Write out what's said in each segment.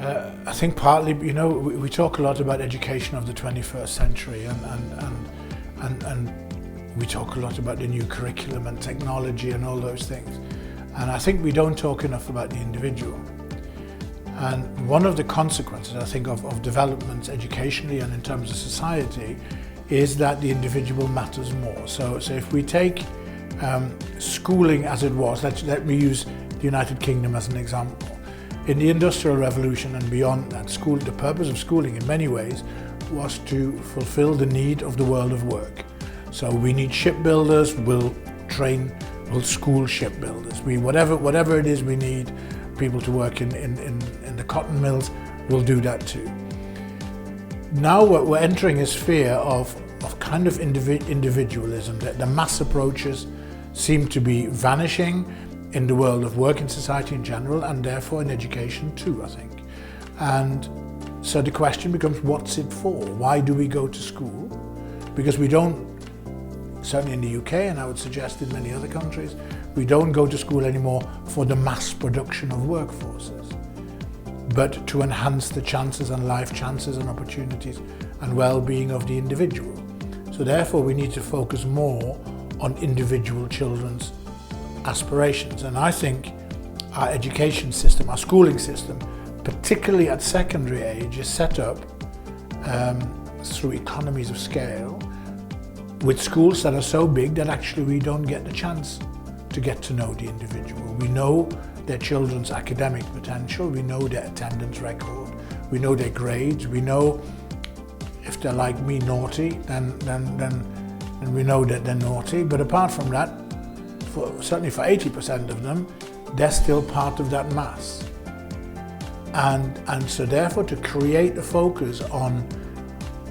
I think partly, we talk a lot about education of the 21st century, and we talk a lot about the new curriculum and technology and all those things. And I think we don't talk enough about the individual. And one of the consequences, I think, of developments educationally and in terms of society is that the individual matters more. So if we take schooling as it was, let me use the United Kingdom as an example. In the Industrial Revolution and beyond that, the purpose of schooling in many ways was to fulfill the need of the world of work. So we need shipbuilders, we'll school shipbuilders. Whatever it is we need people to work in the cotton mills, we'll do that too. Now we're entering a sphere of kind of individualism, that the mass approaches seem to be vanishing in the world of work in society in general, and therefore in education too, I think. And so the question becomes, what's it for? Why do we go to school? Because we don't, certainly in the UK, and I would suggest in many other countries, we don't go to school anymore for the mass production of workforces, but to enhance the chances and life chances and opportunities and well-being of the individual. So therefore we need to focus more on individual children's aspirations. And I think our education system, our schooling system, particularly at secondary age, is set up through economies of scale with schools that are so big that actually we don't get the chance to get to know the individual. We know their children's academic potential, we know their attendance record, we know their grades, we know if they're like me, naughty, then we know that they're naughty. But apart from that, certainly for 80% of them, they're still part of that mass. And so therefore to create a focus on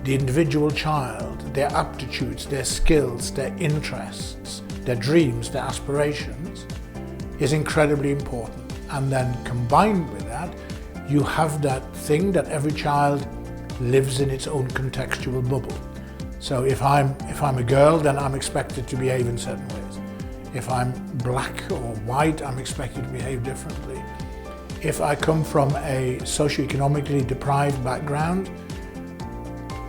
the individual child, their aptitudes, their skills, their interests, their dreams, their aspirations, is incredibly important. And then combined with that, you have that thing that every child lives in its own contextual bubble. So if I'm a girl, then I'm expected to behave in certain ways. If I'm black or white, I'm expected to behave differently. If I come from a socioeconomically deprived background,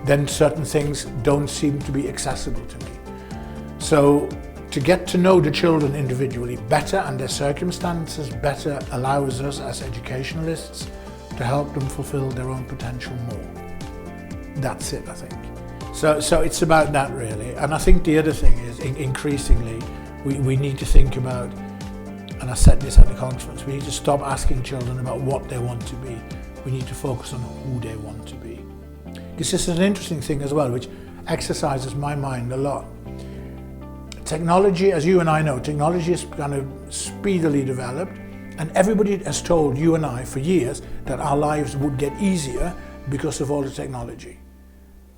then certain things don't seem to be accessible to me. So to get to know the children individually better and their circumstances better allows us as educationalists to help them fulfill their own potential more. That's it, I think. So it's about that really. And I think the other thing is increasingly we need to think about, and I said this at the conference, we need to stop asking children about what they want to be. We need to focus on who they want to be. This is an interesting thing as well, which exercises my mind a lot. Technology, as you and I know, technology is kind of speedily developed, and everybody has told you and I for years that our lives would get easier because of all the technology.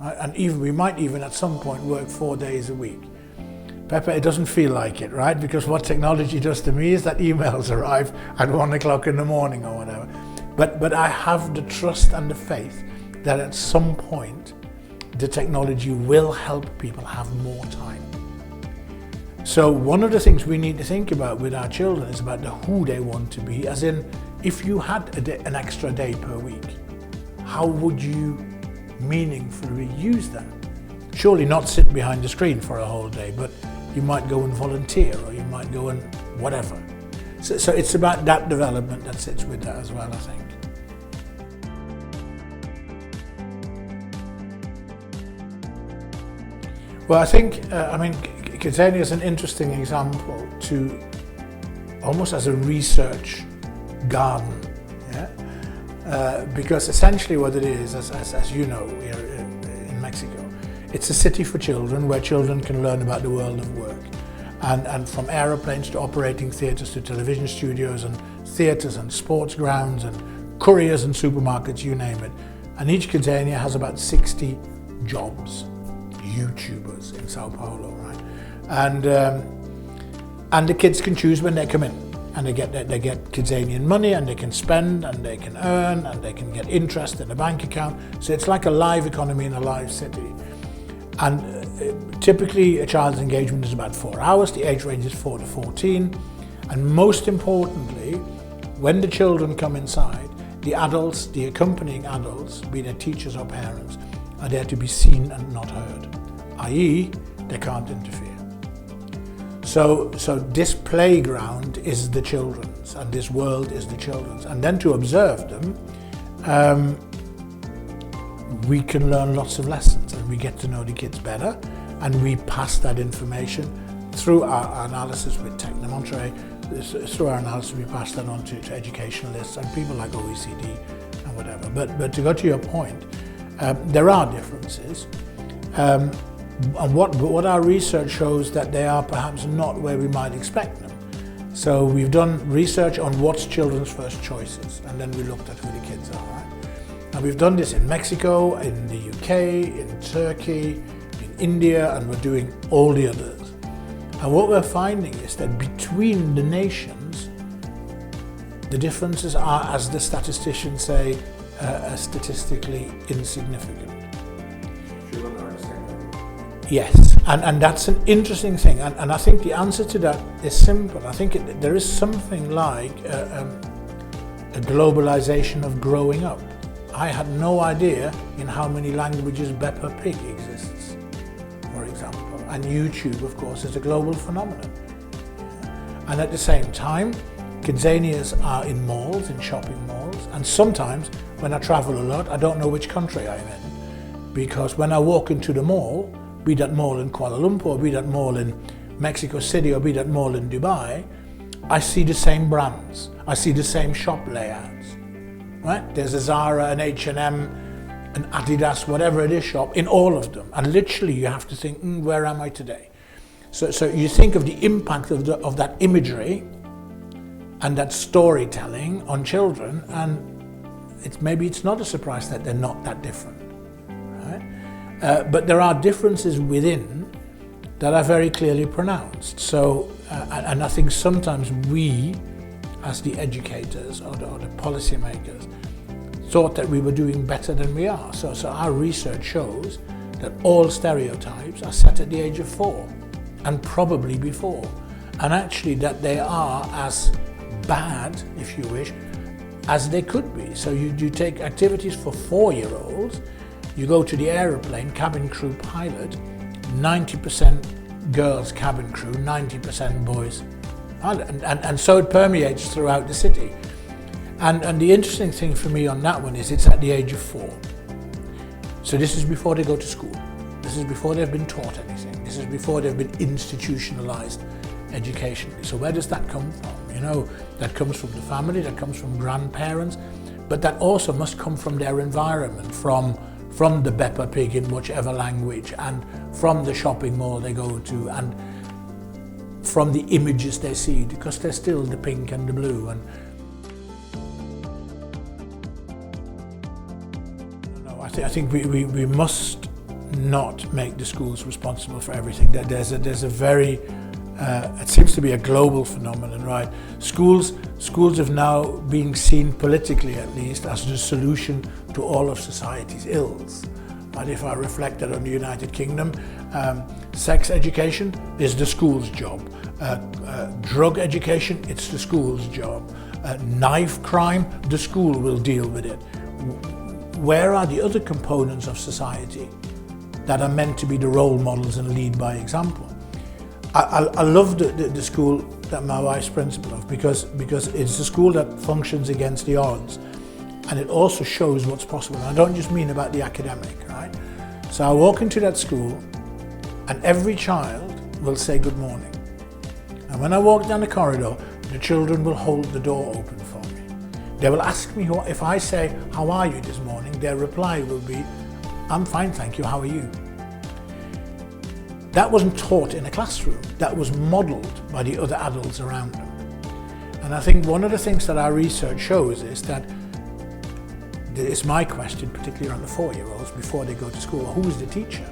Right? And we might even at some point work 4 days a week. Pepper, it doesn't feel like it, right? Because what technology does to me is that emails arrive at 1 o'clock in the morning or whatever. But I have the trust and the faith that at some point the technology will help people have more time. So one of the things we need to think about with our children is about the who they want to be, as in, if you had an extra day per week, how would you meaningfully use that? Surely not sit behind the screen for a whole day, but you might go and volunteer, or you might go and whatever. So it's about that development that sits with that as well, I think. Well, I think, KidZania is an interesting example to almost as a research garden, yeah? Because essentially what it is, as you know, here in Mexico, it's a city for children where children can learn about the world of work. And from aeroplanes to operating theatres to television studios and theatres and sports grounds and couriers and supermarkets, you name it. And each KidZania has about 60 jobs, YouTubers in Sao Paulo, right? And the kids can choose when they come in, and they get KidZanian money, and they can spend, and they can earn, and they can get interest in a bank account. So it's like a live economy in a live city. And typically a child's engagement is about 4 hours. The age range is 4 to 14. And most importantly, when the children come inside, the adults, the accompanying adults, be they teachers or parents, are there to be seen and not heard, i.e. they can't interfere. So this playground is the children's, and this world is the children's. And then to observe them, we can learn lots of lessons, and we get to know the kids better, and we pass that information through our analysis with Technomontre. Through our analysis, we pass that on to educationalists and people like OECD and whatever. But to go to your point, there are differences. And what our research shows that they are perhaps not where we might expect them. So we've done research on what's children's first choices, and then we looked at who the kids are, right? And we've done this in Mexico, in the UK, in Turkey, in India, and we're doing all the others. And what we're finding is that between the nations, the differences are, as the statisticians say, statistically insignificant. Yes, and that's an interesting thing, and I think the answer to that is simple. I think there is something like a globalization of growing up. I had no idea in how many languages Peppa Pig exists, for example, and YouTube, of course, is a global phenomenon. And at the same time, KidZanias are in malls, in shopping malls, and sometimes when I travel a lot, I don't know which country I'm in, because when I walk into the mall, be that mall in Kuala Lumpur, be that mall in Mexico City, or be that mall in Dubai, I see the same brands. I see the same shop layouts, right? There's a Zara, an H&M, an Adidas, whatever it is shop in all of them. And literally you have to think, where am I today? So you think of the impact of that imagery and that storytelling on children, and maybe it's not a surprise that they're not that different. But there are differences within that are very clearly pronounced. So, and I think sometimes we, as the educators or the policymakers, thought that we were doing better than we are. So our research shows that all stereotypes are set at the age of 4, and probably before. And actually that they are as bad, if you wish, as they could be. So you take activities for 4-year-olds, you go to the aeroplane, cabin crew pilot, 90% girls cabin crew, 90% boys. And so it permeates throughout the city. And the interesting thing for me on that one is it's at the age of 4. So this is before they go to school. This is before they've been taught anything. This is before they've been institutionalized educationally. So where does that come from? You know, that comes from the family, that comes from grandparents, but that also must come from their environment, from the Peppa Pig in whichever language, and from the shopping mall they go to, and from the images they see, because they're still the pink and the blue. And I think we must not make the schools responsible for everything. There's a very it seems to be a global phenomenon, right? Schools have now been seen politically, at least, as the solution to all of society's ills. And if I reflected on the United Kingdom, sex education is the school's job. Drug education, it's the school's job. Knife crime, the school will deal with it. Where are the other components of society that are meant to be the role models and lead by example? I love the school that my wife's principal of, because it's a school that functions against the odds, and it also shows what's possible. And I don't just mean about the academic, right? So I walk into that school and every child will say good morning. And when I walk down the corridor, the children will hold the door open for me. They will ask me, if I say, how are you this morning? Their reply will be, I'm fine, thank you, how are you? That wasn't taught in a classroom. That was modeled by the other adults around them. And I think one of the things that our research shows is that, it's my question, particularly around the 4-year-olds before they go to school, who is the teacher?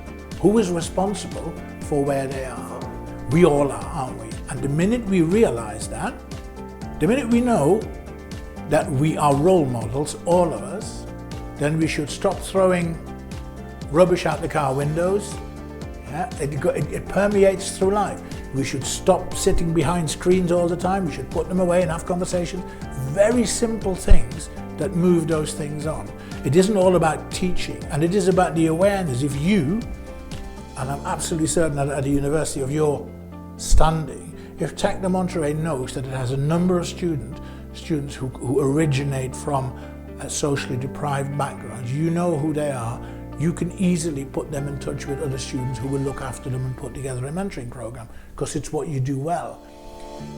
Who is responsible for where they are? We all are, aren't we? And the minute we realize that, the minute we know that we are role models, all of us, then we should stop throwing rubbish out the car windows. Yeah? It permeates through life. We should stop sitting behind screens all the time. We should put them away and have conversations. Very simple things that move those things on. It isn't all about teaching, and it is about the awareness. If you, and I'm absolutely certain that at a university of your standing, if Tec de Monterrey knows that it has a number of students who originate from socially deprived backgrounds, you know who they are, you can easily put them in touch with other students who will look after them and put together a mentoring program, because it's what you do well.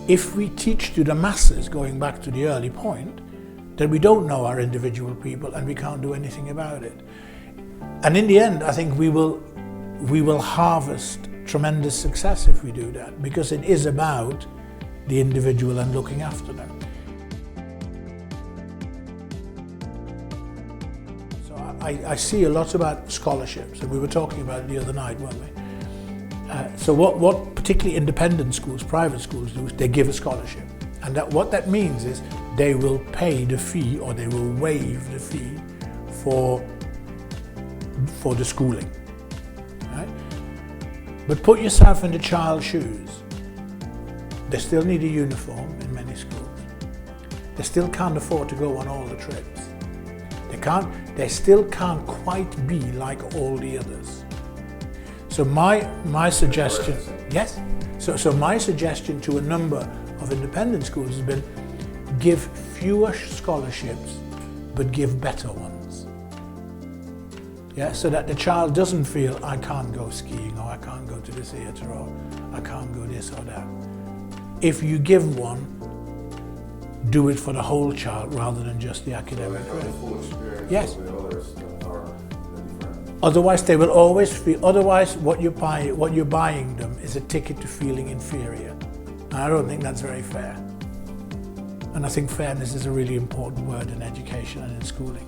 If we teach to the masses, going back to the early point, then we don't know our individual people and we can't do anything about it. And in the end, I think we will harvest tremendous success if we do that, because it is about the individual and looking after them. So I see a lot about scholarships, and we were talking about it the other night, weren't we? So what particularly independent schools, private schools do, is they give a scholarship. And what that means is they will pay the fee, or they will waive the fee for the schooling. Right? But put yourself in the child's shoes. They still need a uniform in many schools. They still can't afford to go on all the trips. They still can't quite be like all the others. So my suggestion, yes. So my suggestion to a number of independent schools has been, give fewer scholarships, but give better ones. Yeah, so that the child doesn't feel, I can't go skiing, or I can't go to the theatre, or I can't go this or that. If you give one, do it for the whole child rather than just the academic. Yes. Otherwise, they will always feel. Otherwise, what you're buying them is a ticket to feeling inferior. And I don't think that's very fair. And I think fairness is a really important word in education and in schooling.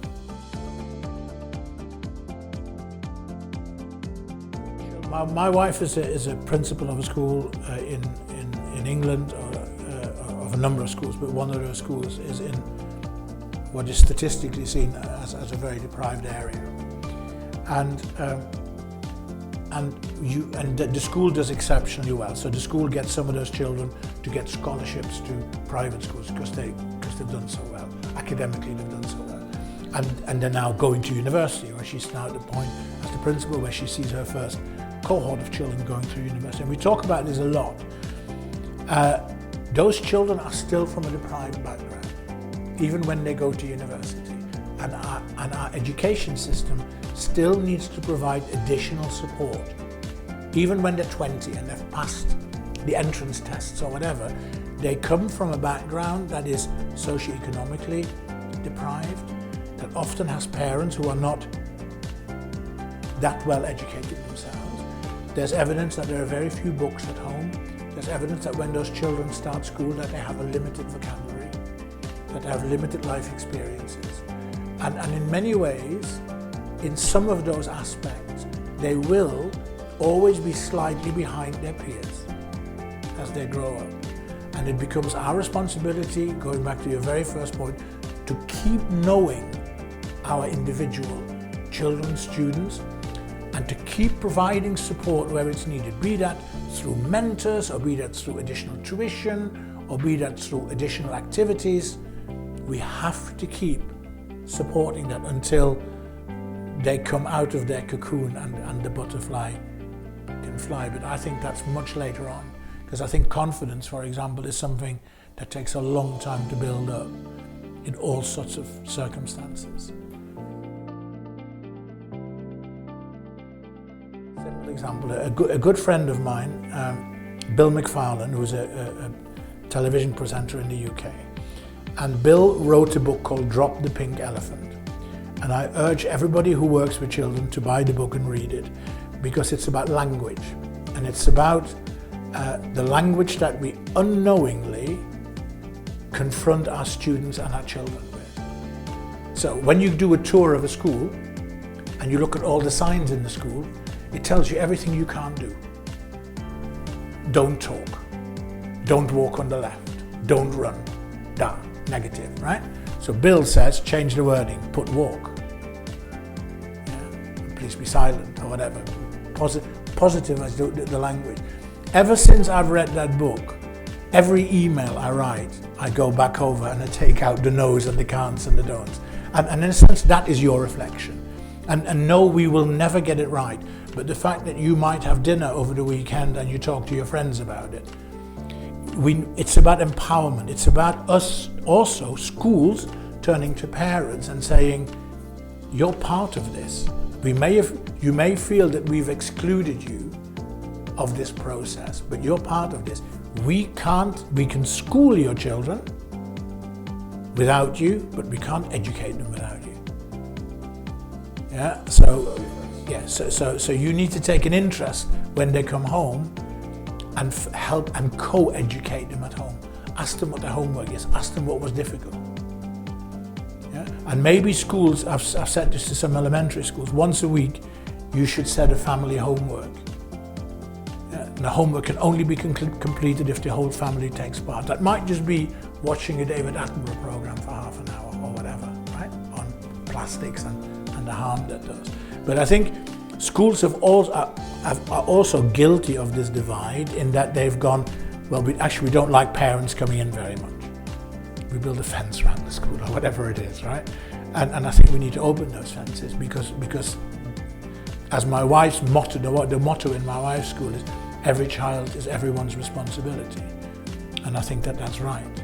My wife is a principal of a school in England, of a number of schools, but one of those schools is in what is statistically seen as a very deprived area. And the school does exceptionally well. So the school gets some of those children to get scholarships to private schools because they've done so well. Academically, they've done so well. And they're now going to university, where she's now at the point as the principal where she sees her first cohort of children going through university. And we talk about this a lot. Those children are still from a deprived background, even when they go to university. And our education system still needs to provide additional support. Even when they're 20 and they've passed the entrance tests or whatever, they come from a background that is socioeconomically deprived, that often has parents who are not that well educated themselves. There's evidence that there are very few books at home. There's evidence that when those children start school that they have a limited vocabulary, that they have limited life experiences. And in many ways, in some of those aspects, they will always be slightly behind their peers as they grow up. And it becomes our responsibility, going back to your very first point, to keep knowing our individual children, students, and to keep providing support where it's needed, be that through mentors, or be that through additional tuition, or be that through additional activities. We have to keep supporting that until they come out of their cocoon and the butterfly can fly. But I think that's much later on, because I think confidence, for example, is something that takes a long time to build up in all sorts of circumstances. Simple example, a good friend of mine, Bill McFarlane, who's a television presenter in the UK, and Bill wrote a book called Drop the Pink Elephant. And I urge everybody who works with children to buy the book and read it, because it's about language, and it's about the language that we unknowingly confront our students and our children with. So when you do a tour of a school and you look at all the signs in the school, it tells you everything you can't do. Don't talk, don't walk on the left, don't run, down, negative, right? So Bill says, change the wording, put walk. Yeah, please be silent, or whatever. Positive as the language. Ever since I've read that book, Every email I write, I go back over and I take out the no's and the can'ts and the don'ts. And in a sense, that is your reflection. And no, we will never get it right. But the fact that you might have dinner over the weekend and you talk to your friends about it, it's about empowerment. It's about us also, schools, turning to parents and saying, you're part of this. You may feel that we've excluded you of this process, but you're part of this. We can school your children without you, but we can't educate them without you. Yeah, so you need to take an interest when they come home and help and co-educate them at home. Ask them what their homework is, ask them what was difficult. Yeah? And maybe schools, I've said this to some elementary schools, once a week you should set a family homework. Yeah? And the homework can only be completed if the whole family takes part. That might just be watching a David Attenborough program for half an hour or whatever, right? On plastics and the harm that does. But I think schools are also guilty of this divide in that they've gone, well, we don't like parents coming in very much. We build a fence around the school or whatever it is, right? And I think we need to open those fences because as my wife's motto, the motto in my wife's school is, every child is everyone's responsibility. And I think that's right.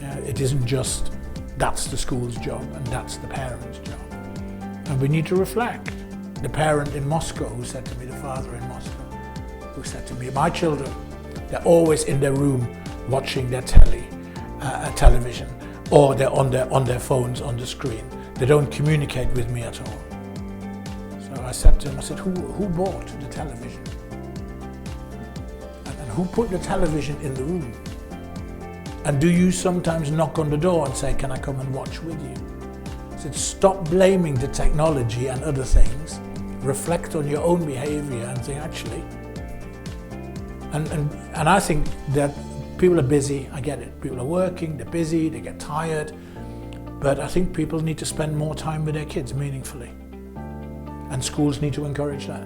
It isn't just, that's the school's job and that's the parent's job. And we need to reflect. The parent in Moscow who said to me, the father in Moscow, who said to me, my children, they're always in their room watching their television, or they're on their phones on the screen. They don't communicate with me at all. So I said to him, who bought the television? And who put the television in the room? And do you sometimes knock on the door and say, can I come and watch with you? I said, stop blaming the technology and other things. Reflect on your own behavior and think, actually. And I think that people are busy, I get it. People are working, they're busy, they get tired. But I think people need to spend more time with their kids meaningfully. And schools need to encourage that.